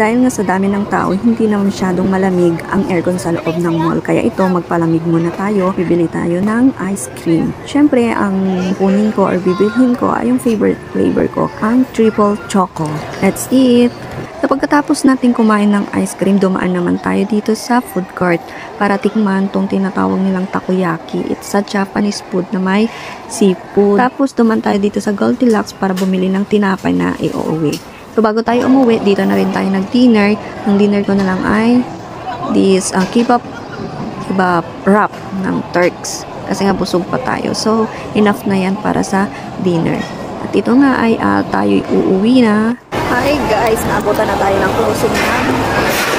Dahil nga sa dami ng tao, hindi na masyadong malamig ang aircon sa loob ng mall. Kaya ito, magpalamig muna tayo. Bibili tayo ng ice cream. Syempre, ang kunin ko or bibilhin ko ay yung favorite flavor ko, ang triple choco. Let's eat! So, pagkatapos natin kumain ng ice cream, dumaan naman tayo dito sa food court para tikman tong tinatawag nilang takoyaki. It's a Japanese food na may seafood. Tapos, dumaan tayo dito sa Goldilocks para bumili ng tinapay na iuuwi. So, bago tayo umuwi, dito na rin tayo nag-dinner. Ang dinner ko na lang ay this kebab wrap ng Turks. Kasi nga busog pa tayo. So, enough na yan para sa dinner. At ito nga ay tayo uuwi na. Hi guys, naabutan na tayo ng closing na